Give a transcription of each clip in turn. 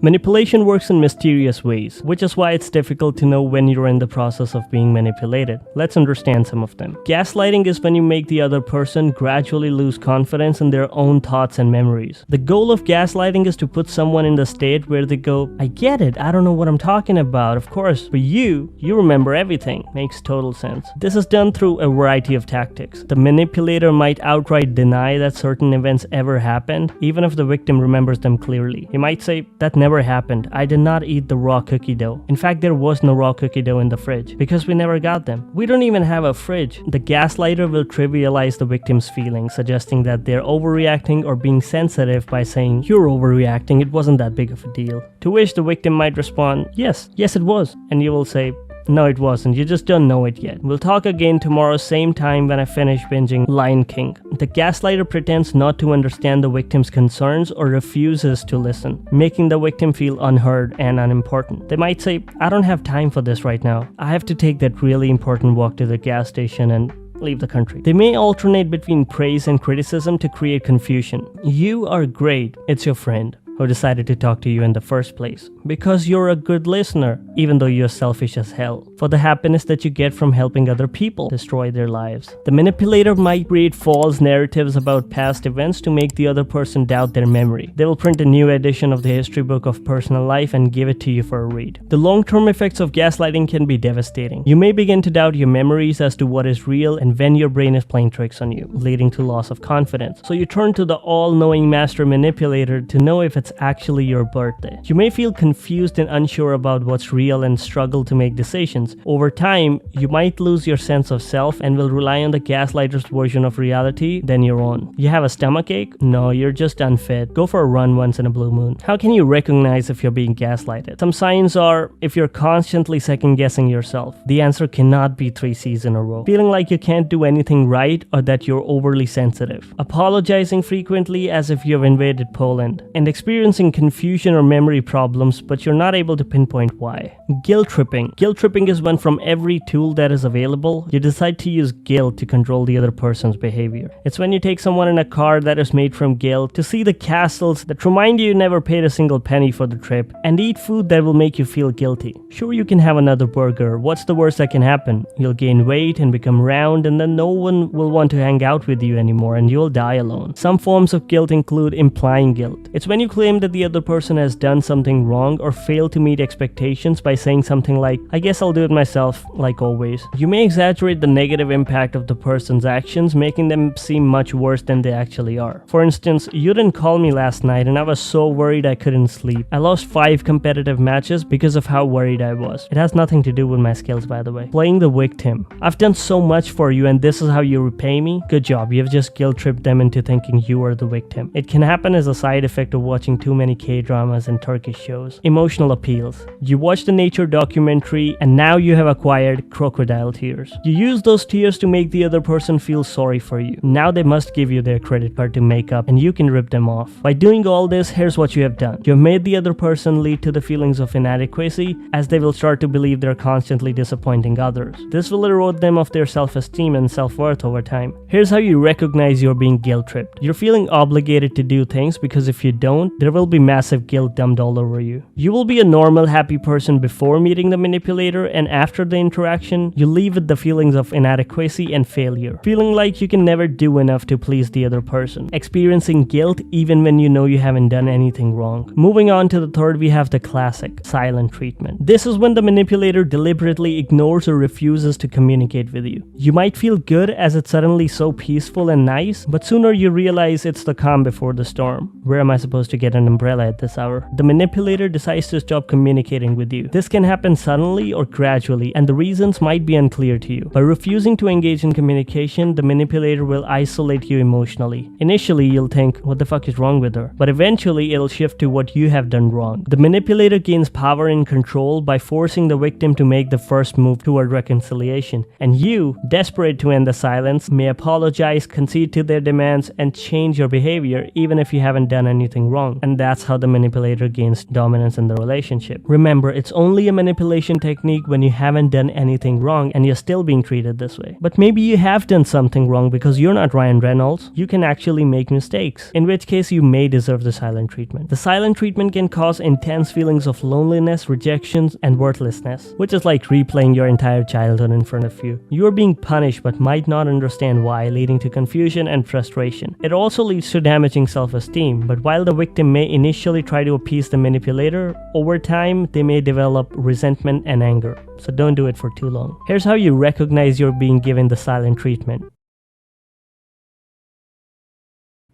Manipulation works in mysterious ways, which is why it's difficult to know when you're in the process of being manipulated. Let's understand some of them. Gaslighting is when you make the other person gradually lose confidence in their own thoughts and memories. The goal of gaslighting is to put someone in the state where they go, I get it, I don't know what I'm talking about, of course, but you remember everything. Makes total sense. This is done through a variety of tactics. The manipulator might outright deny that certain events ever happened, even if the victim remembers them clearly. He might say, that never happened. I did not eat the raw cookie dough. In fact, there was no raw cookie dough in the fridge because we never got them. We don't even have a fridge. The gaslighter will trivialize the victim's feelings, suggesting that they're overreacting or being sensitive by saying, you're overreacting, it wasn't that big of a deal. To which the victim might respond, yes it was. And you will say, no, it wasn't. You just don't know it yet. We'll talk again tomorrow, same time when I finish binging Lion King. The gaslighter pretends not to understand the victim's concerns or refuses to listen, making the victim feel unheard and unimportant. They might say, I don't have time for this right now. I have to take that really important walk to the gas station and leave the country. They may alternate between praise and criticism to create confusion. You are great. It's your friend who decided to talk to you in the first place. Because you're a good listener, even though you're selfish as hell. For the happiness that you get from helping other people destroy their lives. The manipulator might create false narratives about past events to make the other person doubt their memory. They will print a new edition of the history book of personal life and give it to you for a read. The long-term effects of gaslighting can be devastating. You may begin to doubt your memories as to what is real and when your brain is playing tricks on you, leading to loss of confidence. So you turn to the all-knowing master manipulator to know if it's actually your birthday. You may feel confused and unsure about what's real and struggle to make decisions. Over time, you might lose your sense of self and will rely on the gaslighter's version of reality than your own. You have a stomachache? No, you're just unfit. Go for a run once in a blue moon. How can you recognize if you're being gaslighted? Some signs are if you're constantly second-guessing yourself. The answer cannot be 3 C's in a row. Feeling like you can't do anything right or that you're overly sensitive. Apologizing frequently as if you've invaded Poland. And experiencing confusion or memory problems, but you're not able to pinpoint why. Guilt tripping. Guilt tripping is when from every tool that is available, you decide to use guilt to control the other person's behavior. It's when you take someone in a car that is made from guilt to see the castles that remind you never paid a single penny for the trip and eat food that will make you feel guilty. Sure, you can have another burger. What's the worst that can happen? You'll gain weight and become round, and then no one will want to hang out with you anymore and you'll die alone. Some forms of guilt include implying guilt. It's when you claim that the other person has done something wrong or failed to meet expectations by saying something like, I guess I'll do it myself, like always. You may exaggerate the negative impact of the person's actions, making them seem much worse than they actually are. For instance, you didn't call me last night and I was so worried I couldn't sleep. I lost 5 competitive matches because of how worried I was. It has nothing to do with my skills, by the way. Playing the victim. I've done so much for you and this is how you repay me? Good job, you've just guilt-tripped them into thinking you are the victim. It can happen as a side effect of watching too many K-dramas and Turkish shows. Emotional appeals. You watch the nature documentary and now you have acquired crocodile tears. You use those tears to make the other person feel sorry for you. Now they must give you their credit card to make up and you can rip them off. By doing all this, here's what you have done. You have made the other person lead to the feelings of inadequacy as they will start to believe they're constantly disappointing others. This will erode them of their self-esteem and self-worth over time. Here's how you recognize you're being guilt-tripped. You're feeling obligated to do things because if you don't, there will be massive guilt dumped all over you. You will be a normal, happy person before meeting the manipulator, and after the interaction, you leave with the feelings of inadequacy and failure. Feeling like you can never do enough to please the other person. Experiencing guilt even when you know you haven't done anything wrong. Moving on to the third, we have the classic, silent treatment. This is when the manipulator deliberately ignores or refuses to communicate with you. You might feel good as it's suddenly so peaceful and nice, but sooner you realize it's the calm before the storm. Where am I supposed to get an umbrella at this hour? The manipulator decides to stop communicating with you. This can happen suddenly or gradually, and the reasons might be unclear to you. By refusing to engage in communication, the manipulator will isolate you emotionally. Initially, you'll think, what the fuck is wrong with her? But eventually, it'll shift to what you have done wrong. The manipulator gains power and control by forcing the victim to make the first move toward reconciliation. And you, desperate to end the silence, may apologize, concede to their demands, and change your behavior even if you haven't done anything wrong. and that's how the manipulator gains dominance in the relationship. Remember, it's only a manipulation technique when you haven't done anything wrong and you're still being treated this way. But maybe you have done something wrong because you're not Ryan Reynolds. You can actually make mistakes, in which case you may deserve the silent treatment. The silent treatment can cause intense feelings of loneliness, rejections, and worthlessness, which is like replaying your entire childhood in front of you. You are being punished but might not understand why, leading to confusion and frustration. It also leads to damaging self-esteem, but while the victim may initially try to appease the manipulator, over time they may develop resentment and anger. So don't do it for too long. Here's how you recognize you're being given the silent treatment.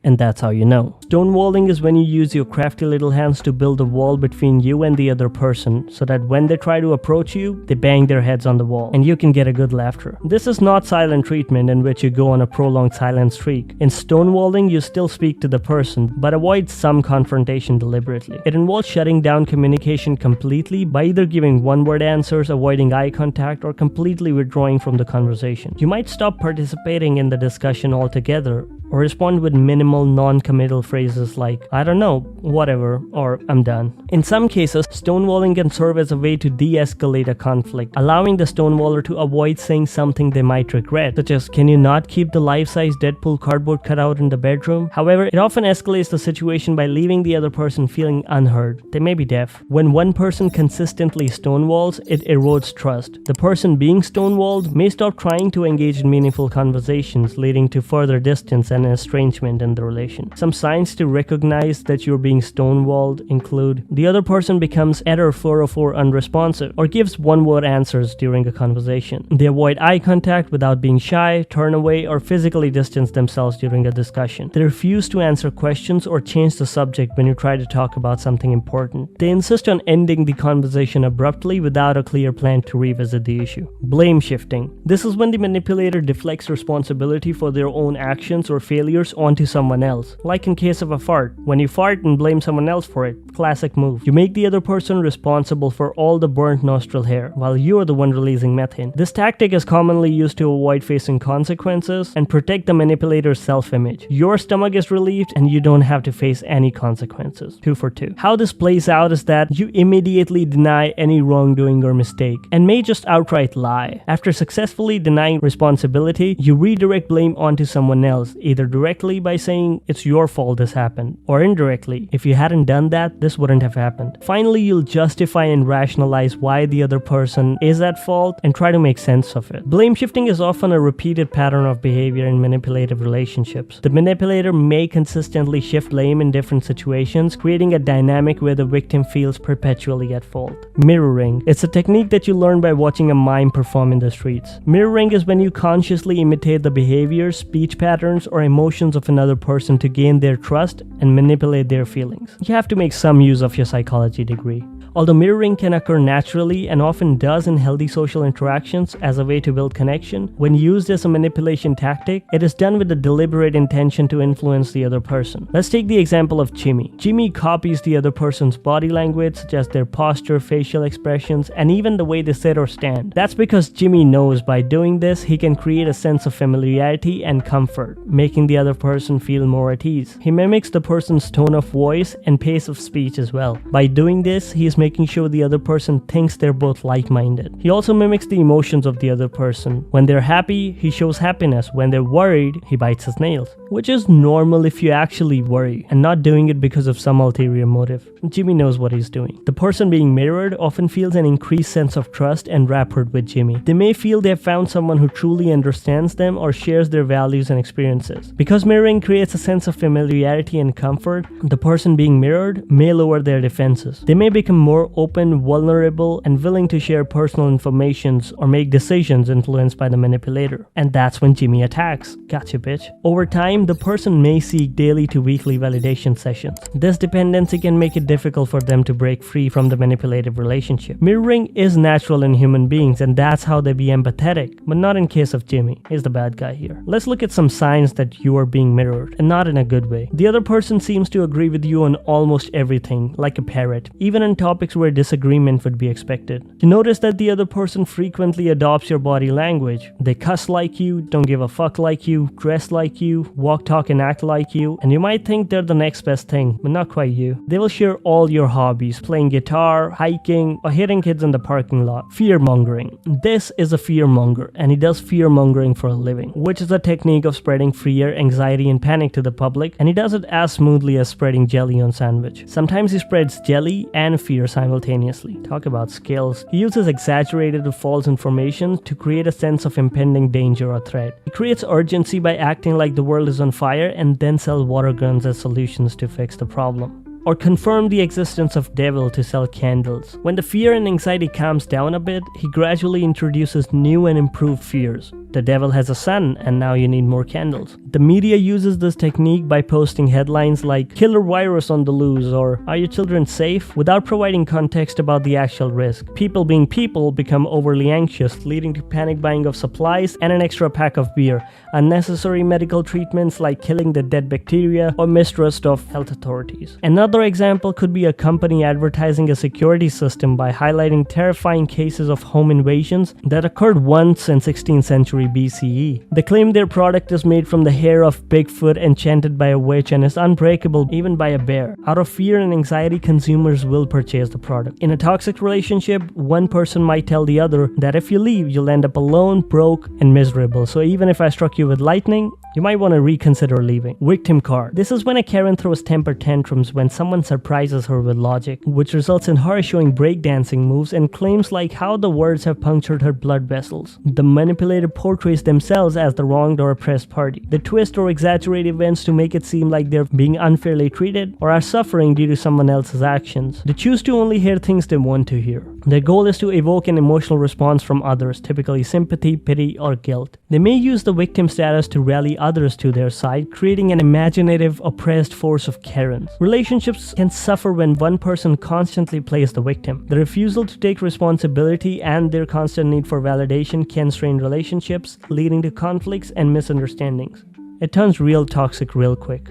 And that's how you know. Stonewalling is when you use your crafty little hands to build a wall between you and the other person, so that when they try to approach you, they bang their heads on the wall, and you can get a good laughter. This is not silent treatment in which you go on a prolonged silent streak. In stonewalling, you still speak to the person, but avoid some confrontation deliberately. It involves shutting down communication completely by either giving one-word answers, avoiding eye contact, or completely withdrawing from the conversation. You might stop participating in the discussion altogether, or respond with minimal non-committal phrases like, I don't know, whatever, or I'm done. In some cases, stonewalling can serve as a way to de-escalate a conflict, allowing the stonewaller to avoid saying something they might regret, such as, can you not keep the life-size Deadpool cardboard cutout in the bedroom? However, it often escalates the situation by leaving the other person feeling unheard. They may be deaf. When one person consistently stonewalls, it erodes trust. The person being stonewalled may stop trying to engage in meaningful conversations, leading to further distance and estrangement in the relation. Some signs to recognize that you're being stonewalled include the other person becomes error 404 unresponsive or gives one-word answers during a conversation. They avoid eye contact without being shy, turn away, or physically distance themselves during a discussion. They refuse to answer questions or change the subject when you try to talk about something important. They insist on ending the conversation abruptly without a clear plan to revisit the issue. Blame shifting. This is when the manipulator deflects responsibility for their own actions or failures onto someone else. Like in case of a fart. When you fart and blame someone else for it, classic move. You make the other person responsible for all the burnt nostril hair, while you are the one releasing methane. This tactic is commonly used to avoid facing consequences and protect the manipulator's self-image. Your stomach is relieved and you don't have to face any consequences. 2 for 2. How this plays out is that you immediately deny any wrongdoing or mistake, and may just outright lie. After successfully denying responsibility, you redirect blame onto someone else, either directly by saying it's your fault this happened, or indirectly, if you hadn't done that, this wouldn't have happened. Finally, you'll justify and rationalize why the other person is at fault and try to make sense of it. Blame shifting is often a repeated pattern of behavior in manipulative relationships. The manipulator may consistently shift blame in different situations, creating a dynamic where the victim feels perpetually at fault. Mirroring. It's a technique that you learn by watching a mime perform in the streets. Mirroring is when you consciously imitate the behaviors, speech patterns, or emotions of another person to gain their trust and manipulate their feelings. You have to make some use of your psychology degree. Although mirroring can occur naturally and often does in healthy social interactions as a way to build connection, when used as a manipulation tactic, it is done with a deliberate intention to influence the other person. Let's take the example of Jimmy. Jimmy copies the other person's body language, such as their posture, facial expressions, and even the way they sit or stand. That's because Jimmy knows by doing this, he can create a sense of familiarity and comfort, making the other person feel more at ease. He mimics the person's tone of voice and pace of speech as well. By doing this, he is making sure the other person thinks they're both like-minded. He also mimics the emotions of the other person. When they're happy, he shows happiness. When they're worried, he bites his nails. Which is normal if you actually worry, and not doing it because of some ulterior motive. Jimmy knows what he's doing. The person being mirrored often feels an increased sense of trust and rapport with Jimmy. They may feel they've found someone who truly understands them or shares their values and experiences. Because mirroring creates a sense of familiarity and comfort, the person being mirrored may lower their defenses. They may become more open, vulnerable, and willing to share personal information or make decisions influenced by the manipulator. And that's when Jimmy attacks. Gotcha, bitch. Over time, the person may seek daily to weekly validation sessions. This dependency can make it difficult for them to break free from the manipulative relationship. Mirroring is natural in human beings, and that's how they be empathetic, but not in case of Jimmy. He's the bad guy here. Let's look at some signs that you are being mirrored, and not in a good way. The other person seems to agree with you on almost everything, like a parrot, even on topics where disagreement would be expected. You notice that the other person frequently adopts your body language. They cuss like you, don't give a fuck like you, dress like you, walk, talk, and act like you, and you might think they're the next best thing, but not quite you. They will share all your hobbies, playing guitar, hiking, or hitting kids in the parking lot. Fearmongering. This is a fearmonger, and he does fearmongering for a living, which is a technique of spreading fear, anxiety, and panic to the public, and he does it as smoothly as spreading jelly on sandwich. Sometimes he spreads jelly and fear simultaneously. Talk about skills. He uses exaggerated or false information to create a sense of impending danger or threat. He creates urgency by acting like the world is on fire and then sell water guns as solutions to fix the problem. Or confirm the existence of devil to sell candles. When the fear and anxiety calms down a bit, he gradually introduces new and improved fears. The devil has a son, and now you need more candles. The media uses this technique by posting headlines like "Killer virus on the loose" or "Are your children safe?" without providing context about the actual risk. People being people become overly anxious, leading to panic buying of supplies and an extra pack of beer, unnecessary medical treatments like killing the dead bacteria, or mistrust of health authorities. Another example could be a company advertising a security system by highlighting terrifying cases of home invasions that occurred once in 16th century BCE. They claim their product is made from the hair of Bigfoot enchanted by a witch and is unbreakable even by a bear. Out of fear and anxiety, consumers will purchase the product. In a toxic relationship, one person might tell the other that if you leave, you'll end up alone, broke, and miserable. So even if I struck you with lightning, you might want to reconsider leaving. Victim card. This is when a Karen throws temper tantrums when someone surprises her with logic, which results in her showing breakdancing moves and claims like how the words have punctured her blood vessels. The manipulator portrays themselves as the wronged or oppressed party. They twist or exaggerate events to make it seem like they're being unfairly treated or are suffering due to someone else's actions. They choose to only hear things they want to hear. Their goal is to evoke an emotional response from others, typically sympathy, pity, or guilt. They may use the victim status to rally others to their side, creating an imaginative, oppressed force of Karens. Relationships can suffer when one person constantly plays the victim. The refusal to take responsibility and their constant need for validation can strain relationships, leading to conflicts and misunderstandings. It turns real toxic real quick.